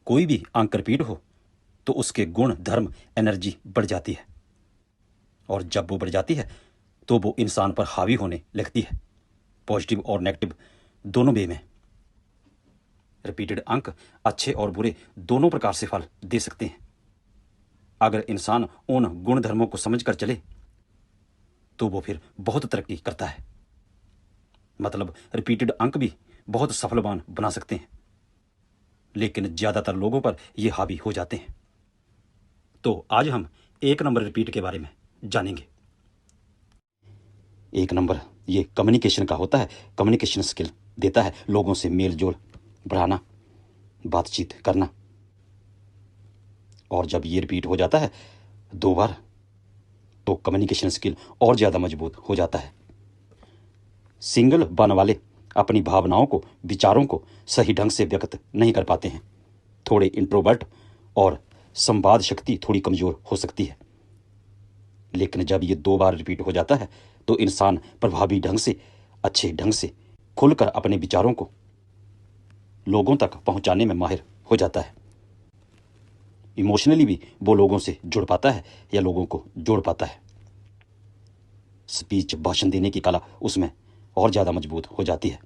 कोई भी अंक रिपीट हो तो उसके गुण, धर्म, एनर्जी बढ़ जाती है, और जब वो बढ़ जाती है तो वो इंसान पर हावी होने लगती है, पॉजिटिव और नेगेटिव दोनों वे में। रिपीटेड अंक अच्छे और बुरे दोनों प्रकार से फल दे सकते हैं। अगर इंसान उन गुण धर्मों को समझ कर चले तो वो फिर बहुत तरक्की करता है। मतलब रिपीटेड अंक भी बहुत सफलवान बना सकते हैं, लेकिन ज्यादातर लोगों पर ये हावी हो जाते हैं। तो आज हम 1 नंबर रिपीट के बारे में जानेंगे। 1 नंबर ये कम्युनिकेशन का होता है। कम्युनिकेशन स्किल देता है, लोगों से मेल जोल बढ़ाना, बातचीत करना। और जब ये रिपीट हो जाता है 2 बार तो कम्युनिकेशन स्किल और ज़्यादा मजबूत हो जाता है। सिंगल बन वाले अपनी भावनाओं को, विचारों को सही ढंग से व्यक्त नहीं कर पाते हैं। थोड़े इंट्रोवर्ट और संवाद शक्ति थोड़ी कमज़ोर हो सकती है। लेकिन जब ये 2 बार रिपीट हो जाता है तो इंसान प्रभावी ढंग से, अच्छे ढंग से खुलकर अपने विचारों को लोगों तक पहुंचाने में माहिर हो जाता है। इमोशनली भी वो लोगों से जुड़ पाता है या लोगों को जोड़ पाता है। स्पीच, भाषण देने की कला उसमें और ज़्यादा मजबूत हो जाती है।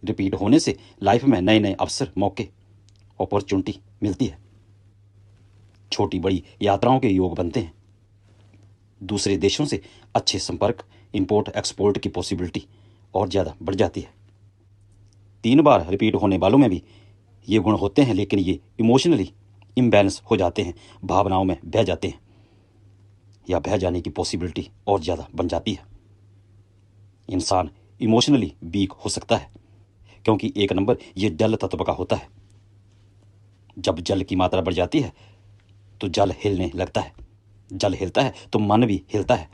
रिपीट होने से लाइफ में नए नए अवसर, मौके, अपॉर्चुनिटी मिलती है। छोटी बड़ी यात्राओं के योग बनते हैं। दूसरे देशों से अच्छे संपर्क, इंपोर्ट एक्सपोर्ट की पॉसिबिलिटी और ज़्यादा बढ़ जाती है। 3 बार रिपीट होने वालों में भी ये गुण होते हैं, लेकिन ये इमोशनली इम्बैलेंस हो जाते हैं, भावनाओं में बह जाते हैं, या बह जाने की पॉसिबिलिटी और ज़्यादा बन जाती है। इंसान इमोशनली वीक हो सकता है, क्योंकि 1 नंबर ये जल तत्व का होता है। जब जल की मात्रा बढ़ जाती है तो जल हिलने लगता है। जल हिलता है तो मन भी हिलता है।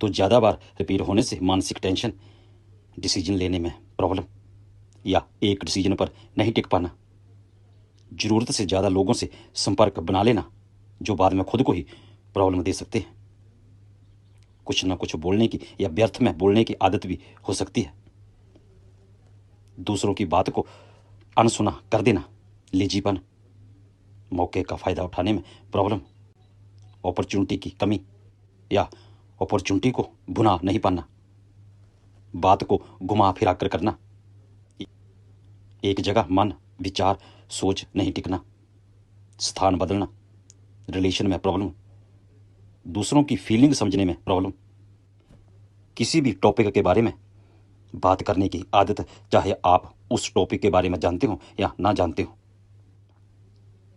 तो ज़्यादा बार रिपीट होने से मानसिक टेंशन, डिसीजन लेने में प्रॉब्लम, या एक डिसीजन पर नहीं टिक पाना, ज़रूरत से ज़्यादा लोगों से संपर्क बना लेना, जो बाद में खुद को ही प्रॉब्लम दे सकते हैं। कुछ ना कुछ बोलने की या व्यर्थ में बोलने की आदत भी हो सकती है। दूसरों की बात को अनसुना कर देना, लेजीपन, मौके का फ़ायदा उठाने में प्रॉब्लम, अपॉर्चुनिटी की कमी या अपॉर्चुनिटी को भुना नहीं पाना, बात को घुमा फिरा कर करना, एक जगह मन, विचार, सोच नहीं टिकना, स्थान बदलना, रिलेशन में प्रॉब्लम, दूसरों की फीलिंग समझने में प्रॉब्लम, किसी भी टॉपिक के बारे में बात करने की आदत, चाहे आप उस टॉपिक के बारे में जानते हो या ना जानते हो,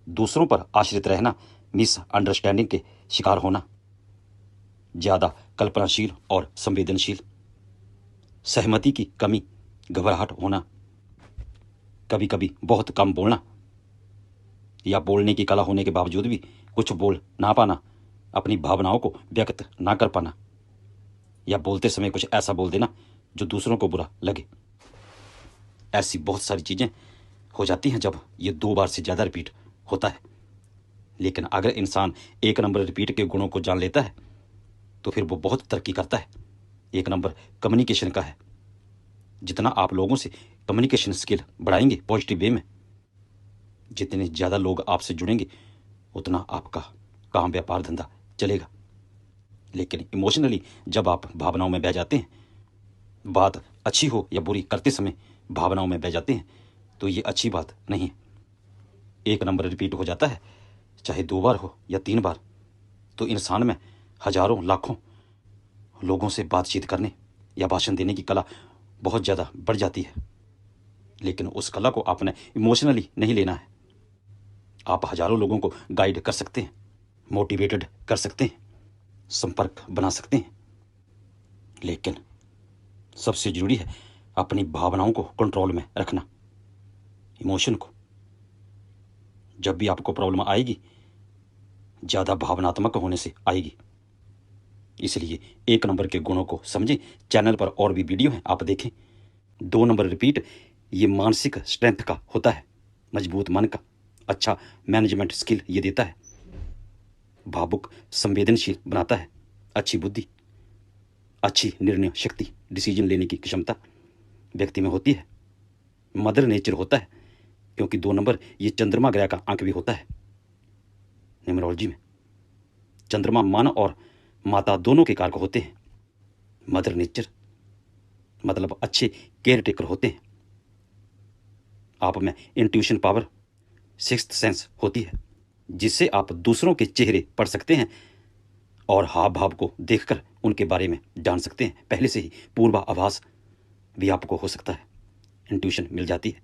दूसरों पर आश्रित रहना, मिसअंडरस्टैंडिंग के शिकार होना, ज़्यादा कल्पनाशील और संवेदनशील, सहमति की कमी, घबराहट होना, कभी कभी बहुत कम बोलना, या बोलने की कला होने के बावजूद भी कुछ बोल ना पाना, अपनी भावनाओं को व्यक्त ना कर पाना, या बोलते समय कुछ ऐसा बोल देना जो दूसरों को बुरा लगे। ऐसी बहुत सारी चीज़ें हो जाती हैं जब ये 2 बार से ज़्यादा रिपीट होता है। लेकिन अगर इंसान 1 नंबर रिपीट के गुणों को जान लेता है तो फिर वो बहुत तरक्की करता है। 1 नंबर कम्युनिकेशन का है। जितना आप लोगों से कम्युनिकेशन स्किल बढ़ाएंगे पॉजिटिव वे में, जितने ज़्यादा लोग आपसे जुड़ेंगे, उतना आपका काम, व्यापार, धंधा चलेगा। लेकिन इमोशनली जब आप भावनाओं में बह जाते हैं, बात अच्छी हो या बुरी करते समय भावनाओं में बह जाते हैं, तो ये अच्छी बात नहीं है। 1 नंबर रिपीट हो जाता है, चाहे 2 बार हो या 3 बार, तो इंसान में हजारों लाखों लोगों से बातचीत करने या भाषण देने की कला बहुत ज़्यादा बढ़ जाती है। लेकिन उस कला को आपने इमोशनली नहीं लेना है। आप हजारों लोगों को गाइड कर सकते हैं, मोटिवेटेड कर सकते हैं, संपर्क बना सकते हैं, लेकिन सबसे ज़रूरी है अपनी भावनाओं को कंट्रोल में रखना, इमोशन को। जब भी आपको प्रॉब्लम आएगी, ज़्यादा भावनात्मक होने से आएगी। इसलिए 1 नंबर के गुणों को समझें। चैनल पर और भी वीडियो हैं, आप देखें। 2 नंबर रिपीट ये मानसिक स्ट्रेंथ का होता है, मजबूत मन का, अच्छा मैनेजमेंट स्किल ये देता है, भावुक संवेदनशील बनाता है, अच्छी बुद्धि, अच्छी निर्णय शक्ति, डिसीजन लेने की क्षमता व्यक्ति में होती है, मदर नेचर होता है, क्योंकि 2 नंबर ये चंद्रमा ग्रह का अंक भी होता है न्यूमरोलॉजी में। चंद्रमा मन और माता दोनों के कारक होते हैं। मदर नेचर मतलब अच्छे केयर टेकर होते हैं। आप में इंट्यूशन पावर, सिक्स्थ सेंस होती है, जिससे आप दूसरों के चेहरे पढ़ सकते हैं और हाव भाव को देखकर उनके बारे में जान सकते हैं। पहले से ही पूर्वाभास भी आपको हो सकता है, इंट्यूशन मिल जाती है।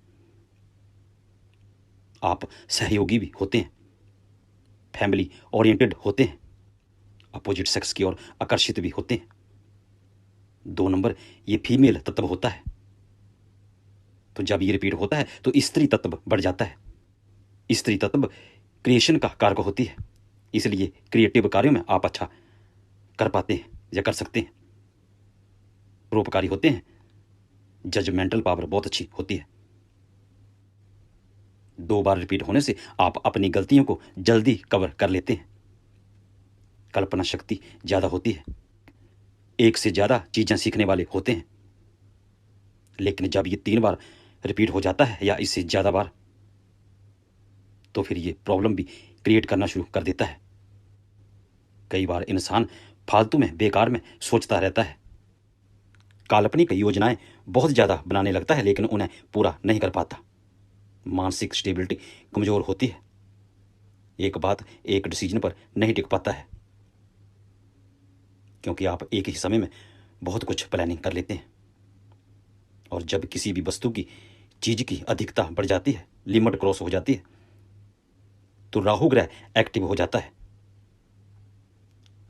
आप सहयोगी भी होते हैं, फैमिली ओरिएंटेड होते हैं, अपोजिट सेक्स की ओर आकर्षित भी होते हैं। 2 नंबर ये फीमेल तत्व होता है, तो जब ये रिपीट होता है तो स्त्री तत्व बढ़ जाता है। स्त्री तत्व क्रिएशन का कारक होती है, इसलिए क्रिएटिव कार्यों में आप अच्छा कर पाते हैं या कर सकते हैं। परोपकारी होते हैं, जजमेंटल पावर बहुत अच्छी होती है। 2 बार रिपीट होने से आप अपनी गलतियों को जल्दी कवर कर लेते हैं। कल्पना शक्ति ज़्यादा होती है, एक से ज़्यादा चीज़ें सीखने वाले होते हैं। लेकिन जब ये 3 बार रिपीट हो जाता है या इससे ज़्यादा बार, तो फिर ये प्रॉब्लम भी क्रिएट करना शुरू कर देता है। कई बार इंसान फालतू में, बेकार में सोचता रहता है, काल्पनिक योजनाएं बहुत ज़्यादा बनाने लगता है, लेकिन उन्हें पूरा नहीं कर पाता। मानसिक स्टेबिलिटी कमज़ोर होती है, एक बात एक डिसीजन पर नहीं टिक पाता है, क्योंकि आप एक ही समय में बहुत कुछ प्लानिंग कर लेते हैं। और जब किसी भी वस्तु की, चीज़ की अधिकता बढ़ जाती है, लिमिट क्रॉस हो जाती है, तो राहु ग्रह एक्टिव हो जाता है।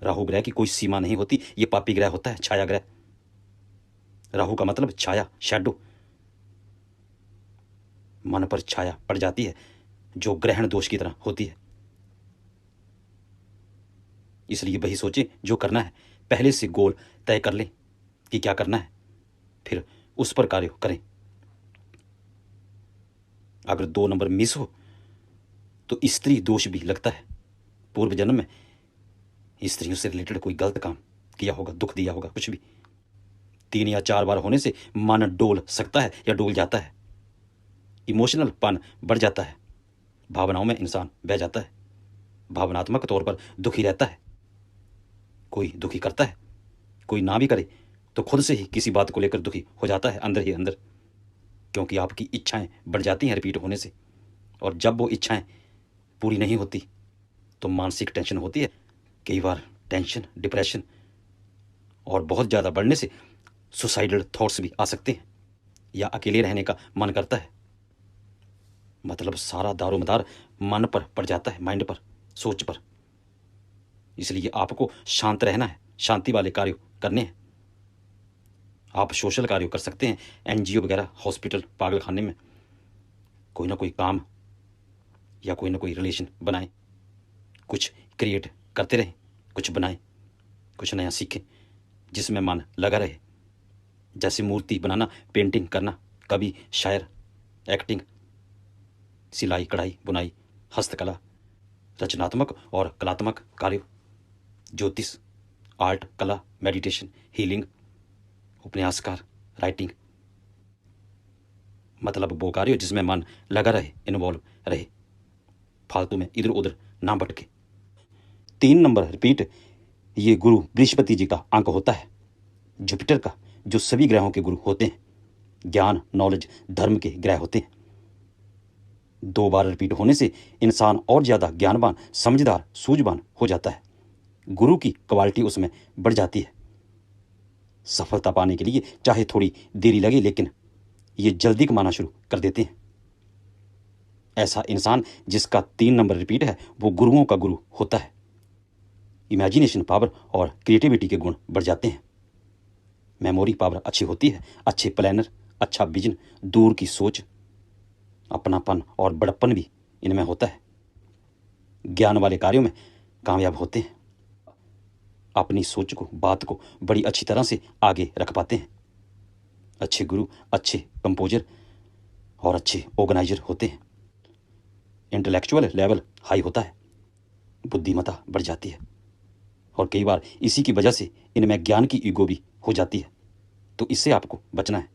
राहु ग्रह की कोई सीमा नहीं होती, ये पापी ग्रह होता है, छाया ग्रह। राहु का मतलब छाया, शैडो। मन पर छाया पड़ जाती है जो ग्रहण दोष की तरह होती है। इसलिए वही सोचें जो करना है, पहले से गोल तय कर लें कि क्या करना है, फिर उस पर कार्य करें। अगर 2 नंबर मिस हो तो स्त्री दोष भी लगता है। पूर्व जन्म में स्त्रियों से रिलेटेड कोई गलत काम किया होगा, दुख दिया होगा, कुछ भी। 3 या 4 बार होने से मन डोल सकता है या डोल जाता है, इमोशनल पन बढ़ जाता है, भावनाओं में इंसान बह जाता है, भावनात्मक तौर पर दुखी रहता है। कोई दुखी करता है, कोई ना भी करे तो खुद से ही किसी बात को लेकर दुखी हो जाता है अंदर ही अंदर, क्योंकि आपकी इच्छाएं बढ़ जाती हैं रिपीट होने से। और जब वो इच्छाएं पूरी नहीं होती तो मानसिक टेंशन होती है। कई बार टेंशन, डिप्रेशन और बहुत ज़्यादा बढ़ने से सुसाइडल थॉट्स भी आ सकते हैं, या अकेले रहने का मन करता है। मतलब सारा दारोमदार मन पर पड़ जाता है, माइंड पर, सोच पर। इसलिए आपको शांत रहना है, शांति वाले कार्य करने हैं। आप सोशल कार्य कर सकते हैं, एनजीओ वगैरह, हॉस्पिटल, पागलखाने में कोई ना कोई काम या कोई ना कोई रिलेशन बनाएं, कुछ क्रिएट करते रहें, कुछ बनाएं, कुछ नया सीखें जिसमें मन लगा रहे। जैसे मूर्ति बनाना, पेंटिंग करना, कवि, शायर, एक्टिंग, सिलाई, कढ़ाई, बुनाई, हस्तकला, रचनात्मक और कलात्मक कार्य, ज्योतिष, आर्ट, कला, मेडिटेशन, हीलिंग, उपन्यासकार, राइटिंग। मतलब वो कार्य जिसमें मन लगा रहे, इन्वॉल्व रहे, फालतू में इधर उधर ना भटके। 3 नंबर रिपीट, ये गुरु बृहस्पति जी का अंक होता है, जुपिटर का, जो सभी ग्रहों के गुरु होते हैं, ज्ञान, नॉलेज, धर्म के ग्रह होते हैं। 2 बार रिपीट होने से इंसान और ज़्यादा ज्ञानवान, समझदार, सूझवान हो जाता है। गुरु की क्वालिटी उसमें बढ़ जाती है। सफलता पाने के लिए चाहे थोड़ी देरी लगे, लेकिन ये जल्दी कमाना शुरू कर देते हैं। ऐसा इंसान जिसका 3 नंबर रिपीट है वो गुरुओं का गुरु होता है। इमेजिनेशन पावर और क्रिएटिविटी के गुण बढ़ जाते हैं। मेमोरी पावर अच्छी होती है, अच्छे प्लानर, अच्छा विजन, दूर की सोच, अपनापन और बड़प्पन भी इनमें होता है। ज्ञान वाले कार्यों में कामयाब होते हैं। अपनी सोच को, बात को बड़ी अच्छी तरह से आगे रख पाते हैं। अच्छे गुरु अच्छे कंपोजर और अच्छे ऑर्गेनाइजर होते हैं। इंटेलेक्चुअल लेवल हाई होता है, बुद्धिमत्ता बढ़ जाती है, और कई बार इसी की वजह से इनमें ज्ञान की ईगो भी हो जाती है, तो इससे आपको बचना है।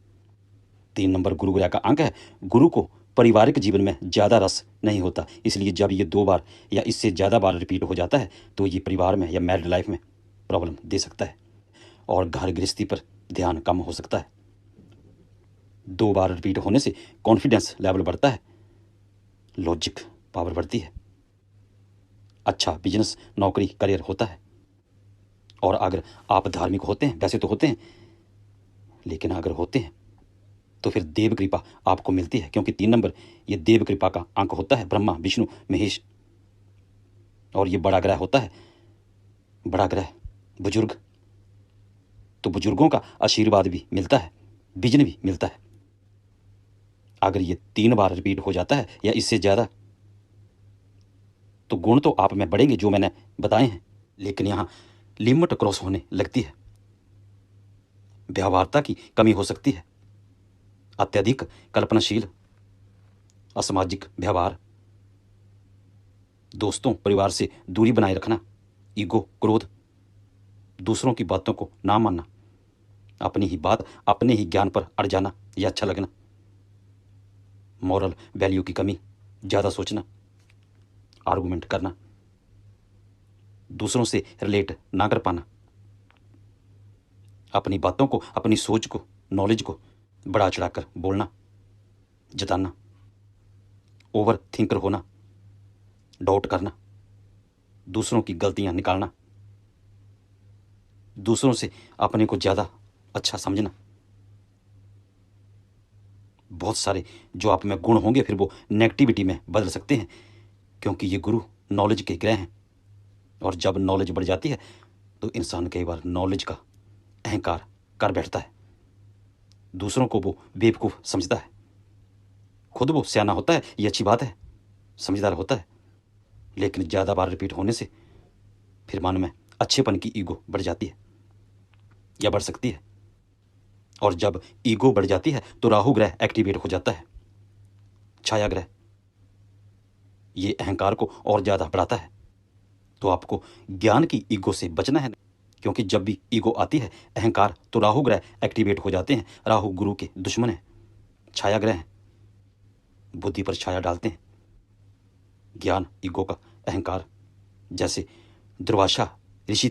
3 नंबर गुरु ग्रह का अंक है। गुरु को पारिवारिक जीवन में ज़्यादा रस नहीं होता, इसलिए जब ये 2 बार या इससे ज़्यादा बार रिपीट हो जाता है तो ये परिवार में या मैरिड लाइफ में प्रॉब्लम दे सकता है और घर गृहस्थी पर ध्यान कम हो सकता है। 2 बार रिपीट होने से कॉन्फिडेंस लेवल बढ़ता है, लॉजिक पावर बढ़ती है, अच्छा बिजनेस नौकरी करियर होता है। और अगर आप धार्मिक होते हैं, वैसे तो होते हैं, लेकिन अगर होते हैं तो फिर देव कृपा आपको मिलती है, क्योंकि 3 नंबर ये देव कृपा का अंक होता है, ब्रह्मा विष्णु महेश। और ये बड़ा ग्रह होता है, बड़ा ग्रह बुजुर्ग, तो बुजुर्गों का आशीर्वाद भी मिलता है, विजन भी मिलता है। अगर ये 3 बार रिपीट हो जाता है या इससे ज़्यादा तो गुण तो आप में बढ़ेंगे जो मैंने बताए हैं, लेकिन यहाँ लिमिट क्रॉस होने लगती है, व्यवहारता की कमी हो सकती है, अत्यधिक कल्पनाशील, असामाजिक व्यवहार, दोस्तों परिवार से दूरी बनाए रखना, ईगो क्रोध, दूसरों की बातों को ना मानना, अपनी ही बात अपने ही ज्ञान पर अड़ जाना या अच्छा लगना, मॉरल वैल्यू की कमी, ज़्यादा सोचना, आर्गुमेंट करना, दूसरों से रिलेट ना कर पाना, अपनी बातों को अपनी सोच को नॉलेज को बढ़ा चढ़ाकर बोलना जताना, ओवर थिंकर होना, डाउट करना, दूसरों की गलतियां निकालना, दूसरों से अपने को ज़्यादा अच्छा समझना। बहुत सारे जो आप में गुण होंगे फिर वो नेगेटिविटी में बदल सकते हैं, क्योंकि ये गुरु नॉलेज के ग्रह हैं और जब नॉलेज बढ़ जाती है तो इंसान कई बार नॉलेज का अहंकार कर बैठता है, दूसरों को वो बेवकूफ़ समझता है, खुद वो सियाना होता है, ये अच्छी बात है, समझदार होता है, लेकिन ज़्यादा बार रिपीट होने से फिर मन में अच्छेपन की ईगो बढ़ जाती है या बढ़ सकती है। और जब ईगो बढ़ जाती है तो राहु ग्रह एक्टिवेट हो जाता है, छाया ग्रह, ये अहंकार को और ज़्यादा बढ़ाता है। तो आपको ज्ञान की ईगो से बचना है, क्योंकि जब भी ईगो आती है अहंकार तो राहु ग्रह एक्टिवेट हो जाते हैं। राहु गुरु के दुश्मन है, छाया ग्रह हैं, बुद्धि पर छाया डालते हैं। ज्ञान ईगो का अहंकार, जैसे दुर्वासा ऋषि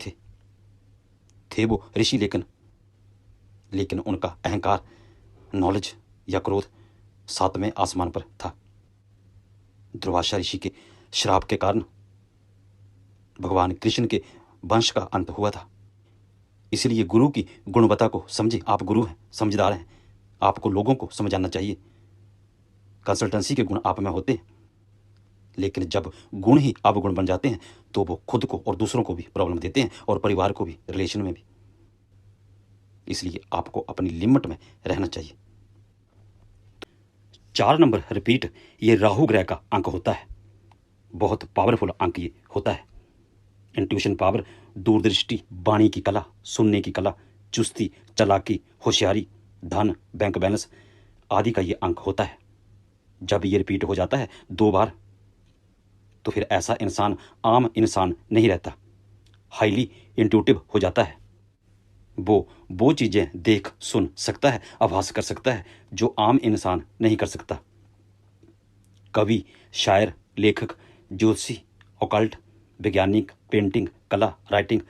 थे वो ऋषि, लेकिन उनका अहंकार नॉलेज या क्रोध 7वें आसमान पर था। दुर्वासा ऋषि के श्राप के कारण भगवान कृष्ण के वंश का अंत हुआ था। इसलिए गुरु की गुणवत्ता को समझे, आप गुरु हैं, समझदार हैं, आपको लोगों को समझाना चाहिए। कंसल्टेंसी के गुण आप में होते हैं, लेकिन जब गुण ही अवगुण बन जाते हैं तो वो खुद को और दूसरों को भी प्रॉब्लम देते हैं और परिवार को भी, रिलेशन में भी। इसलिए आपको अपनी लिमिट में रहना चाहिए। 4 नंबर रिपीट, ये राहु ग्रह का अंक होता है, बहुत पावरफुल अंक ये होता है। इंट्यूशन पावर, दूरदृष्टि, वाणी की कला, सुनने की कला, चुस्ती, चालाकी, होशियारी, धन, बैंक बैलेंस आदि का ये अंक होता है। जब ये रिपीट हो जाता है 2 बार तो फिर ऐसा इंसान आम इंसान नहीं रहता, हाईली इंट्यूटिव हो जाता है। वो चीज़ें देख सुन सकता है, आभास कर सकता है जो आम इंसान नहीं कर सकता। कवि, शायर, लेखक, ज्योतिषी, ऑकल्ट, वैज्ञानिक, पेंटिंग, कला, राइटिंग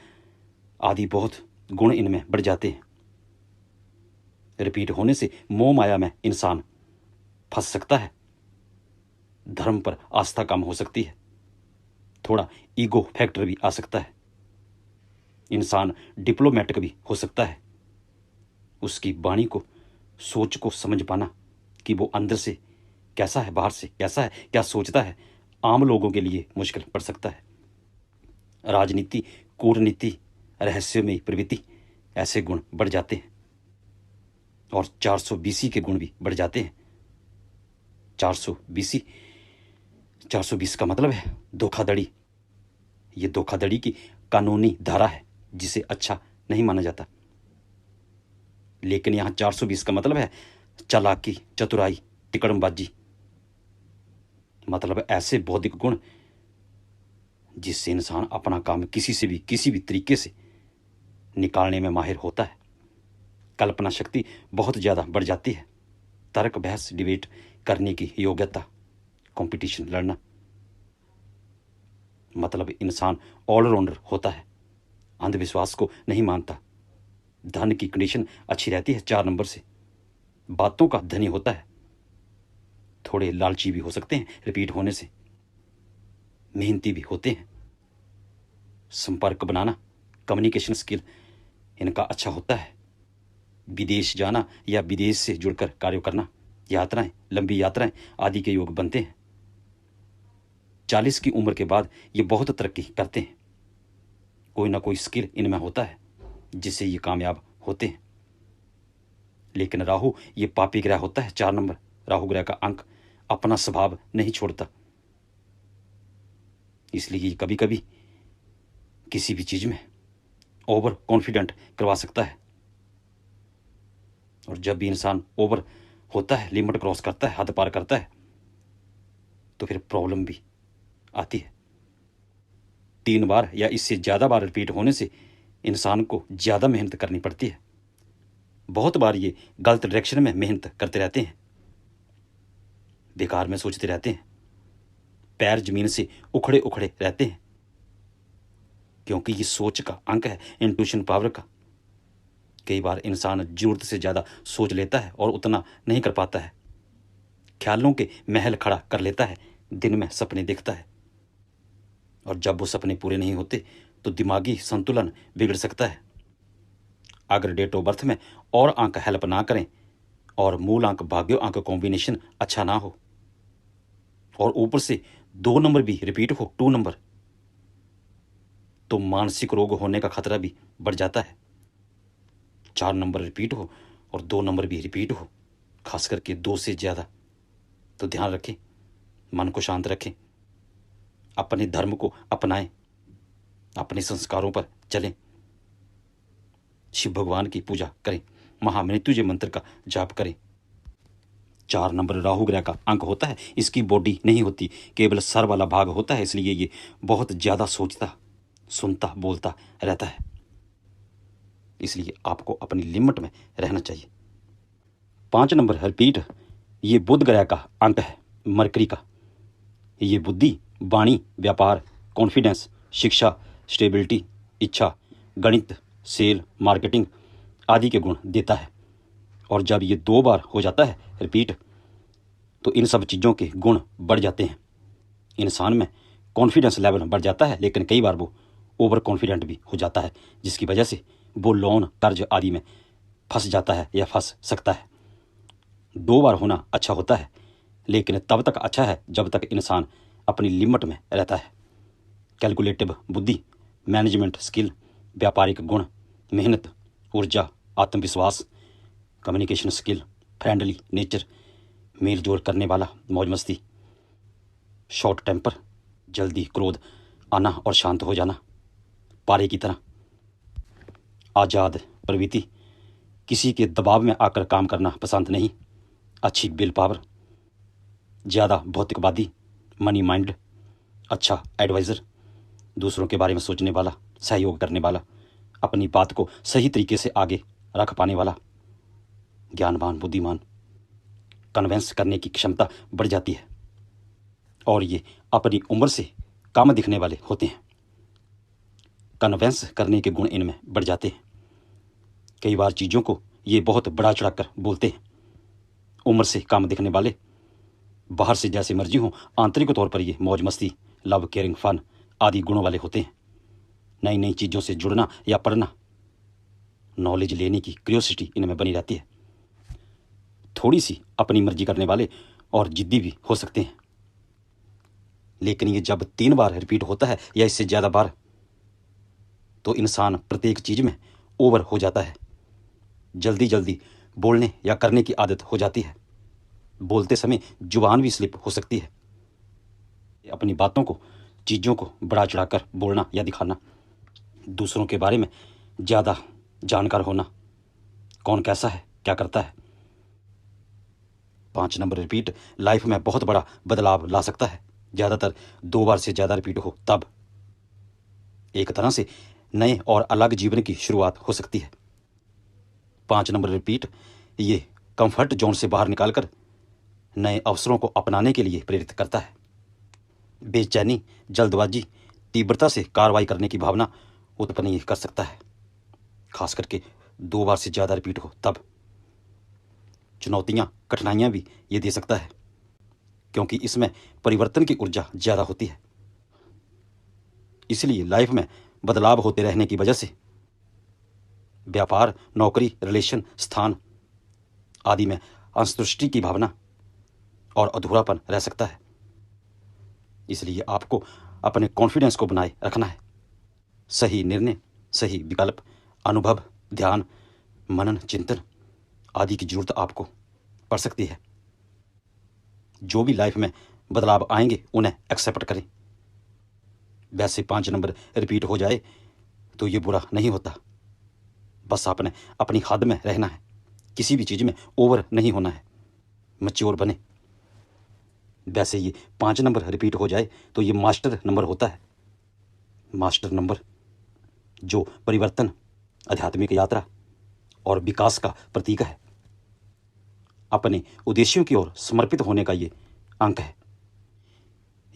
आदि बहुत गुण इनमें बढ़ जाते हैं। रिपीट होने से मोह माया में इंसान फंस सकता है, धर्म पर आस्था कम हो सकती है, थोड़ा ईगो फैक्टर भी आ सकता है, इंसान डिप्लोमेटिक भी हो सकता है। उसकी वाणी को, सोच को समझ पाना कि वो अंदर से कैसा है, बाहर से कैसा है, क्या सोचता है, आम लोगों के लिए मुश्किल पड़ सकता है। राजनीति, कूटनीति, रहस्यमयी प्रवृत्ति, ऐसे गुण बढ़ जाते हैं और 420 के गुण भी बढ़ जाते हैं। 420 का मतलब है धोखाधड़ी। ये धोखाधड़ी की कानूनी धारा है जिसे अच्छा नहीं माना जाता, लेकिन यहाँ 420 का मतलब है चालाकी, चतुराई, तिकड़मबाजी, मतलब ऐसे बौद्धिक गुण जिससे इंसान अपना काम किसी भी तरीके से निकालने में माहिर होता है। कल्पना शक्ति बहुत ज़्यादा बढ़ जाती है, तर्क बहस डिबेट करने की योग्यता, कंपटीशन लड़ना। मतलब इंसान ऑलराउंडर होता है, अंधविश्वास को नहीं मानता। धन की कंडीशन अच्छी रहती है 4 नंबर से, बातों का धनी होता है, थोड़े लालची भी हो सकते हैं रिपीट होने से, मेहनती भी होते हैं। संपर्क बनाना, कम्युनिकेशन स्किल इनका अच्छा होता है। विदेश जाना या विदेश से जुड़कर कार्य करना, यात्राएं, लंबी यात्राएं आदि के योग बनते हैं। 40 की उम्र के बाद ये बहुत तरक्की करते हैं। कोई ना कोई स्किल इनमें होता है जिससे ये कामयाब होते हैं। लेकिन राहु ये पापी ग्रह होता है 4 नंबर। राहु ग्रह का अंक अपना स्वभाव नहीं छोड़ता, इसलिए ये कभी कभी किसी भी चीज में ओवर कॉन्फिडेंट करवा सकता है। और जब भी इंसान ओवर होता है, लिमिट क्रॉस करता है, हद पार करता है, तो फिर प्रॉब्लम भी आती है। 3 बार या इससे ज़्यादा बार रिपीट होने से इंसान को ज़्यादा मेहनत करनी पड़ती है। बहुत बार ये गलत डायरेक्शन में मेहनत करते रहते हैं, बेकार में सोचते रहते हैं, पैर जमीन से उखड़े उखड़े रहते हैं, क्योंकि ये सोच का अंक है, इंट्यूशन पावर का। कई बार इंसान जरूरत से ज़्यादा सोच लेता है और उतना नहीं कर पाता है। ख्यालों के महल खड़ा कर लेता है, दिन में सपने देखता है, और जब वो सपने पूरे नहीं होते तो दिमागी संतुलन बिगड़ सकता है। अगर डेट ऑफ बर्थ में और अंक हेल्प ना करें और मूल अंक भाग्य अंक कॉम्बिनेशन अच्छा ना हो और ऊपर से 2 नंबर भी रिपीट हो, 2 नंबर, तो मानसिक रोग होने का खतरा भी बढ़ जाता है। 4 नंबर रिपीट हो और 2 नंबर भी रिपीट हो, खास करके 2 से ज़्यादा, तो ध्यान रखें, मन को शांत रखें, अपने धर्म को अपनाएं, अपने संस्कारों पर चलें, शिव भगवान की पूजा करें, महामृत्युंजय मंत्र का जाप करें। 4 नंबर राहु ग्रह का अंक होता है, इसकी बॉडी नहीं होती, केवल सर वाला भाग होता है, इसलिए ये बहुत ज़्यादा सोचता, सुनता, बोलता रहता है। इसलिए आपको अपनी लिमिट में रहना चाहिए। 5 नंबर रिपीट, ये बुध ग्रह का अंक है, मरकरी का। ये बुद्धि, वाणी, व्यापार, कॉन्फिडेंस, शिक्षा, स्टेबिलिटी, इच्छा, गणित, सेल, मार्केटिंग आदि के गुण देता है। और जब ये 2 बार हो जाता है रिपीट, तो इन सब चीज़ों के गुण बढ़ जाते हैं। इंसान में कॉन्फिडेंस लेवल बढ़ जाता है, लेकिन कई बार वो ओवर कॉन्फिडेंट भी हो जाता है, जिसकी वजह से वो लोन, कर्ज आदि में फंस जाता है या फंस सकता है। 2 बार होना अच्छा होता है, लेकिन तब तक अच्छा है जब तक इंसान अपनी लिमिट में रहता है। कैलकुलेटिव बुद्धि, मैनेजमेंट स्किल, व्यापारिक गुण, मेहनत, ऊर्जा, आत्मविश्वास, कम्युनिकेशन स्किल, फ्रेंडली नेचर, मेल जोल करने वाला, मौज मस्ती, शॉर्ट टेम्पर, जल्दी क्रोध आना और शांत हो जाना, पारे की तरह, आज़ाद प्रवृत्ति, किसी के दबाव में आकर काम करना पसंद नहीं, अच्छी विल पावर, ज़्यादा भौतिकवादी, मनी माइंड, अच्छा एडवाइज़र, दूसरों के बारे में सोचने वाला, सहयोग करने वाला, अपनी बात को सही तरीके से आगे रख पाने वाला, ज्ञानवान, बुद्धिमान, कन्वेंस करने की क्षमता बढ़ जाती है, और ये अपनी उम्र से कम दिखने वाले होते हैं। कन्वेंस करने के गुण इनमें बढ़ जाते हैं। कई बार चीज़ों को ये बहुत बड़ा चढ़ाकर बोलते हैं। उम्र से कम दिखने वाले, बाहर से जैसे मर्जी हो, आंतरिक तौर पर ये मौज मस्ती, लव, केयरिंग, फन आदि गुणों वाले होते हैं। नई नई चीज़ों से जुड़ना या पढ़ना, नॉलेज लेने की क्यूरियोसिटी इनमें बनी रहती है। थोड़ी सी अपनी मर्जी करने वाले और जिद्दी भी हो सकते हैं, लेकिन ये जब 3 बार रिपीट होता है या इससे ज़्यादा बार, तो इंसान प्रत्येक चीज़ में ओवर हो जाता है। जल्दी जल्दी बोलने या करने की आदत हो जाती है। बोलते समय जुबान भी स्लिप हो सकती है। अपनी बातों को, चीज़ों को बढ़ा चढ़ाकर बोलना या दिखाना, दूसरों के बारे में ज़्यादा जानकार होना, कौन कैसा है, क्या करता है। 5 नंबर रिपीट लाइफ में बहुत बड़ा बदलाव ला सकता है। ज़्यादातर 2 बार से ज़्यादा रिपीट हो तब एक तरह से नए और अलग जीवन की शुरुआत हो सकती है। 5 नंबर रिपीट ये कंफर्ट जोन से बाहर निकालकर नए अवसरों को अपनाने के लिए प्रेरित करता है। बेचैनी, जल्दबाजी, तीव्रता से कार्रवाई करने की भावना उत्पन्न कर सकता है, खास करके 2 बार से ज़्यादा रिपीट हो तब। चुनौतियाँ, कठिनाइयाँ भी ये दे सकता है, क्योंकि इसमें परिवर्तन की ऊर्जा ज़्यादा होती है। इसलिए लाइफ में बदलाव होते रहने की वजह से व्यापार, नौकरी, रिलेशन, स्थान आदि में असंतुष्टि की भावना और अधूरापन रह सकता है। इसलिए आपको अपने कॉन्फिडेंस को बनाए रखना है। सही निर्णय, सही विकल्प, अनुभव, ध्यान, मनन, चिंतन आदि की जरूरत आपको पड़ सकती है। जो भी लाइफ में बदलाव आएंगे उन्हें एक्सेप्ट करें। वैसे 5 नंबर रिपीट हो जाए तो ये बुरा नहीं होता, बस आपने अपनी हद में रहना है, किसी भी चीज़ में ओवर नहीं होना है, मैच्योर बने। वैसे ये 5 नंबर रिपीट हो जाए तो ये मास्टर नंबर होता है। मास्टर नंबर जो परिवर्तन, आध्यात्मिक यात्रा और विकास का प्रतीक है। अपने उद्देश्यों की ओर समर्पित होने का ये अंक है।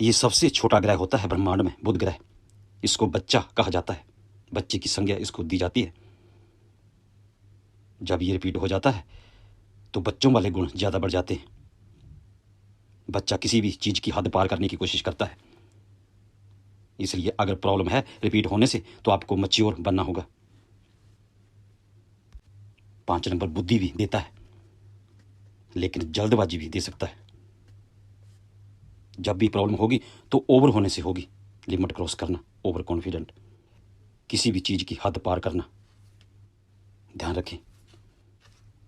ये सबसे छोटा ग्रह होता है ब्रह्मांड में, बुध ग्रह। इसको बच्चा कहा जाता है, बच्चे की संज्ञा इसको दी जाती है। जब ये रिपीट हो जाता है तो बच्चों वाले गुण ज़्यादा बढ़ जाते हैं। बच्चा किसी भी चीज़ की हद पार करने की कोशिश करता है। इसलिए अगर प्रॉब्लम है रिपीट होने से तो आपको मैच्योर बनना होगा। 5 नंबर बुद्धि भी देता है, लेकिन जल्दबाजी भी दे सकता है। जब भी प्रॉब्लम होगी तो ओवर होने से होगी, लिमिट क्रॉस करना, ओवर कॉन्फिडेंट, किसी भी चीज़ की हद पार करना। ध्यान रखें।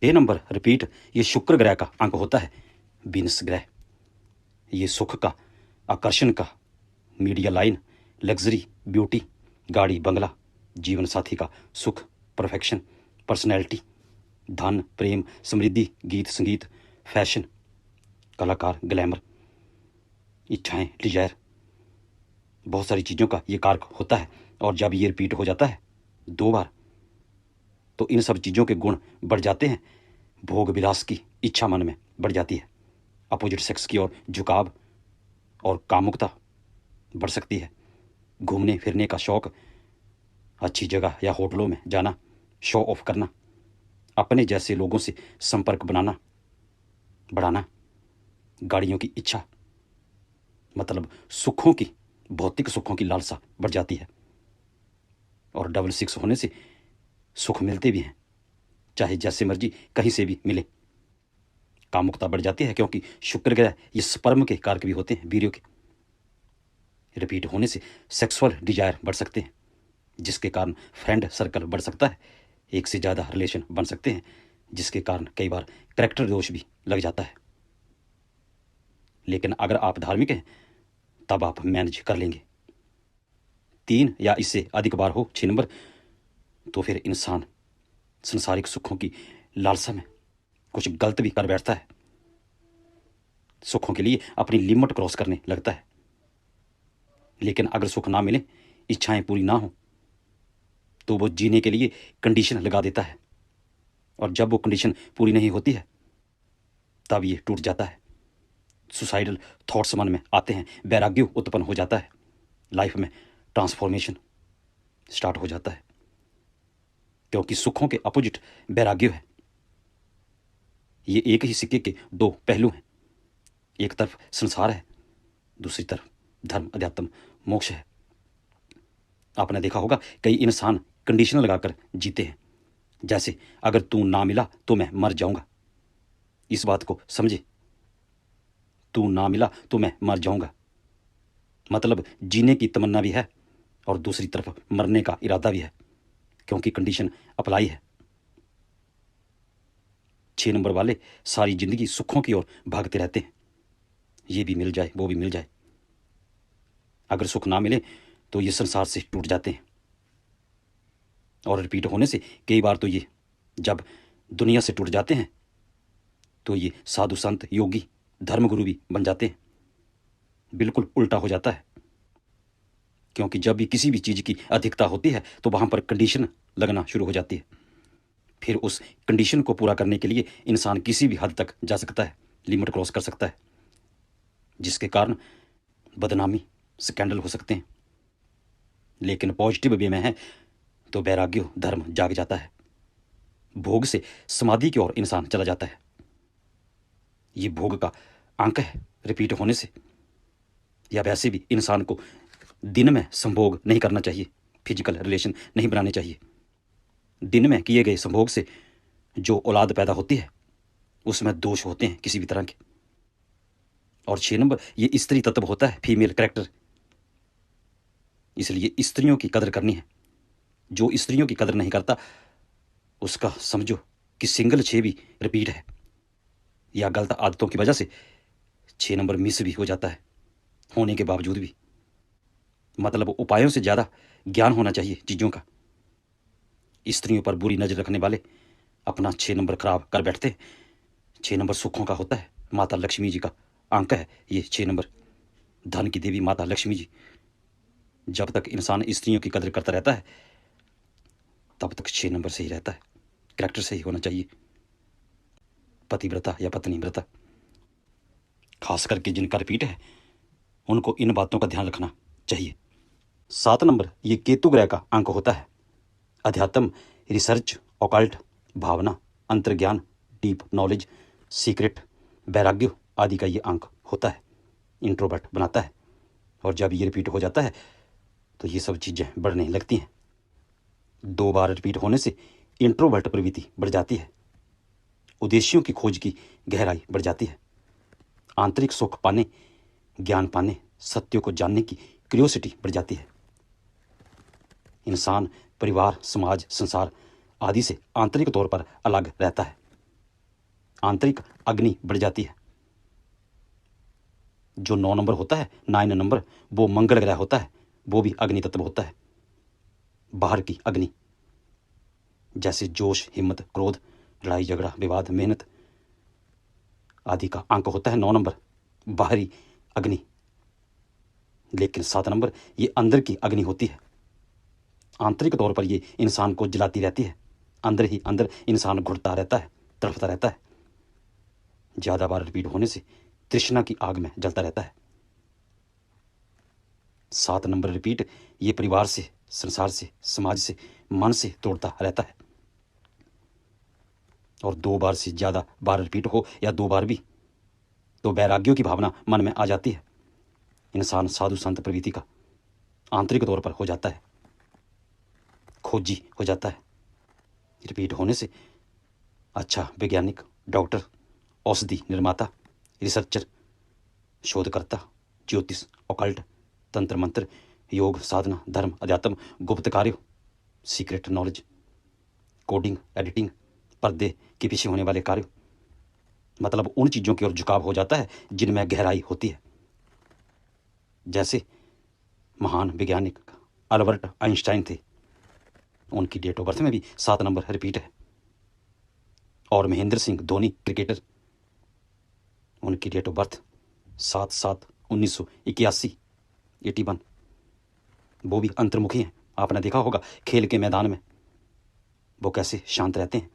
6 नंबर रिपीट ये शुक्र ग्रह का अंक होता है, वीनस ग्रह। ये सुख का, आकर्षण का, मीडिया लाइन, लग्जरी, ब्यूटी, गाड़ी, बंगला, जीवन साथी का सुख, परफेक्शन, पर्सनैलिटी, धन, प्रेम, समृद्धि, गीत संगीत, फैशन, कलाकार, ग्लैमर, इच्छाएं, डिजायर, बहुत सारी चीज़ों का ये कारक होता है। और जब ये रिपीट हो जाता है 2 बार तो इन सब चीज़ों के गुण बढ़ जाते हैं। भोग विलास की इच्छा मन में बढ़ जाती है, अपोजिट सेक्स की ओर झुकाव और कामुकता बढ़ सकती है। घूमने फिरने का शौक, अच्छी जगह या होटलों में जाना, शो ऑफ करना, अपने जैसे लोगों से संपर्क बनाना, बढ़ाना, गाड़ियों की इच्छा, मतलब सुखों की, भौतिक सुखों की लालसा बढ़ जाती है। और डबल 6 होने से सुख मिलते भी हैं, चाहे जैसे मर्जी कहीं से भी मिले। कामुकता बढ़ जाती है, क्योंकि शुक्र ग्रह ये स्पर्म के कारक भी होते हैं, वीर्यों के। रिपीट होने से सेक्सुअल डिजायर बढ़ सकते हैं, जिसके कारण फ्रेंड सर्कल बढ़ सकता है, एक से ज़्यादा रिलेशन बन सकते हैं, जिसके कारण कई बार करैक्टर दोष भी लग जाता है। लेकिन अगर आप धार्मिक हैं तब आप मैनेज कर लेंगे। 3 या इससे अधिक बार हो 6 नंबर तो फिर इंसान संसारिक सुखों की लालसा में कुछ गलत भी कर बैठता है, सुखों के लिए अपनी लिमिट क्रॉस करने लगता है। लेकिन अगर सुख ना मिले, इच्छाएं पूरी ना हो, तो वो जीने के लिए कंडीशन लगा देता है। और जब वो कंडीशन पूरी नहीं होती है तब ये टूट जाता है। सुसाइडल थॉट्स मन में आते हैं, वैराग्य उत्पन्न हो जाता है, लाइफ में ट्रांसफॉर्मेशन स्टार्ट हो जाता है, क्योंकि सुखों के अपोजिट वैराग्य है। ये एक ही सिक्के के 2 पहलू हैं। एक तरफ संसार है, दूसरी तरफ धर्म, अध्यात्म, मोक्ष है। आपने देखा होगा कई इंसान कंडीशन लगाकर जीते हैं, जैसे अगर तू ना मिला तो मैं मर जाऊंगा। इस बात को समझे, तू ना मिला तो मैं मर जाऊंगा, मतलब जीने की तमन्ना भी है और दूसरी तरफ मरने का इरादा भी है, क्योंकि कंडीशन अप्लाई है। 6 नंबर वाले सारी जिंदगी सुखों की ओर भागते रहते हैं, ये भी मिल जाए वो भी मिल जाए। अगर सुख ना मिले तो ये संसार से टूट जाते हैं। और रिपीट होने से कई बार तो ये जब दुनिया से टूट जाते हैं तो ये साधु संत, योगी, धर्मगुरु भी बन जाते हैं। बिल्कुल उल्टा हो जाता है, क्योंकि जब भी किसी भी चीज़ की अधिकता होती है तो वहाँ पर कंडीशन लगना शुरू हो जाती है। फिर उस कंडीशन को पूरा करने के लिए इंसान किसी भी हद तक जा सकता है, लिमिट क्रॉस कर सकता है, जिसके कारण बदनामी, स्कैंडल हो सकते हैं। लेकिन पॉजिटिव वे में है तो वैराग्य धर्म जाग जाता है, भोग से समाधि की ओर इंसान चला जाता है। ये भोग का अंक है रिपीट होने से। या वैसे भी इंसान को दिन में संभोग नहीं करना चाहिए, फिजिकल रिलेशन नहीं बनाने चाहिए। दिन में किए गए संभोग से जो औलाद पैदा होती है उसमें दोष होते हैं किसी भी तरह के। और 6 नंबर ये स्त्री तत्व होता है, फीमेल कैरेक्टर, इसलिए स्त्रियों की कदर करनी है। जो स्त्रियों की कदर नहीं करता उसका समझो कि सिंगल 6 भी रिपीट है, या गलत आदतों की वजह से 6 नंबर मिस भी हो जाता है होने के बावजूद भी। मतलब उपायों से ज़्यादा ज्ञान होना चाहिए चीज़ों का। स्त्रियों पर बुरी नज़र रखने वाले अपना 6 नंबर खराब कर बैठते हैं। 6 नंबर सुखों का होता है, माता लक्ष्मी जी का अंक है ये 6 नंबर, धन की देवी माता लक्ष्मी जी। जब तक इंसान स्त्रियों की कदर करता रहता है तब तक 6 नंबर सही रहता है, कैरेक्टर सही होना चाहिए, पतिव्रता या पत्नी व्रता। खास करके जिनका रिपीट है उनको इन बातों का ध्यान रखना चाहिए। 7 नंबर ये केतु ग्रह का अंक होता है। अध्यात्म, रिसर्च, ऑकल्ट, भावना, अंतर्ज्ञान, डीप नॉलेज, सीक्रेट, वैराग्य आदि का ये अंक होता है। इंट्रोवर्ट बनाता है, और जब ये रिपीट हो जाता है तो ये सब चीज़ें बढ़ने लगती हैं। 2 बार रिपीट होने से इंट्रोवर्ट प्रवृत्ति बढ़ जाती है, उद्देश्यों की खोज की गहराई बढ़ जाती है, आंतरिक सुख पाने, ज्ञान पाने, सत्यों को जानने की क्यूरियोसिटी बढ़ जाती है। इंसान परिवार, समाज, संसार आदि से आंतरिक तौर पर अलग रहता है, आंतरिक अग्नि बढ़ जाती है। जो 9 नंबर होता है, 9 नंबर, वो मंगल ग्रह होता है, वो भी अग्नि तत्व होता है, बाहर की अग्नि, जैसे जोश, हिम्मत, क्रोध, लड़ाई झगड़ा, विवाद, मेहनत आदि का अंक होता है 9 नंबर, बाहरी अग्नि। लेकिन 7 नंबर ये अंदर की अग्नि होती है, आंतरिक तौर पर ये इंसान को जलाती रहती है, अंदर ही अंदर इंसान घुटता रहता है, तड़पता रहता है। ज़्यादा बार रिपीट होने से तृष्णा की आग में जलता रहता है। 7 नंबर रिपीट ये परिवार से, संसार से, समाज से, मन से तोड़ता रहता है। और 2 बार से ज़्यादा बार रिपीट हो या 2 बार भी, तो वैराग्यों की भावना मन में आ जाती है। इंसान साधु संत प्रवृत्ति का आंतरिक तौर पर हो जाता है, खोजी हो जाता है। रिपीट होने से अच्छा वैज्ञानिक, डॉक्टर, औषधि निर्माता, रिसर्चर, शोधकर्ता, ज्योतिष, ऑकल्ट, तंत्र मंत्र, योग साधना, धर्म, अध्यात्म, गुप्त कार्य, सीक्रेट नॉलेज, कोडिंग, एडिटिंग, पर्दे के पीछे होने वाले कार्य, मतलब उन चीज़ों की ओर झुकाव हो जाता है जिनमें गहराई होती है। जैसे महान वैज्ञानिक अल्बर्ट आइंस्टाइन थे, उनकी डेट ऑफ बर्थ में भी 7 नंबर रिपीट है। और महेंद्र सिंह धोनी क्रिकेटर, उनकी डेट ऑफ बर्थ 7/7/1981, 81। वो भी अंतर्मुखी हैं। आपने देखा होगा खेल के मैदान में वो कैसे शांत रहते हैं,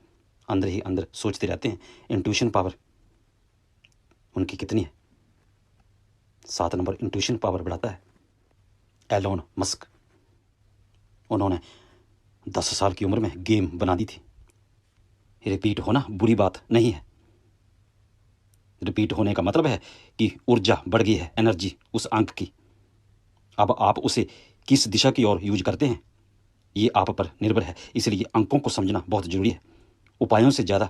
अंदर ही अंदर सोचते रहते हैं। इंट्यूशन पावर उनकी कितनी है? 7 नंबर इंट्यूशन पावर बढ़ाता है। एलोन मस्क, उन्होंने 10 साल की उम्र में गेम बना दी थी। रिपीट होना बुरी बात नहीं है। रिपीट होने का मतलब है कि ऊर्जा बढ़ गई है, एनर्जी उस अंक की। अब आप उसे किस दिशा की ओर यूज करते हैं ये आप पर निर्भर है। इसलिए अंकों को समझना बहुत जरूरी है, उपायों से ज़्यादा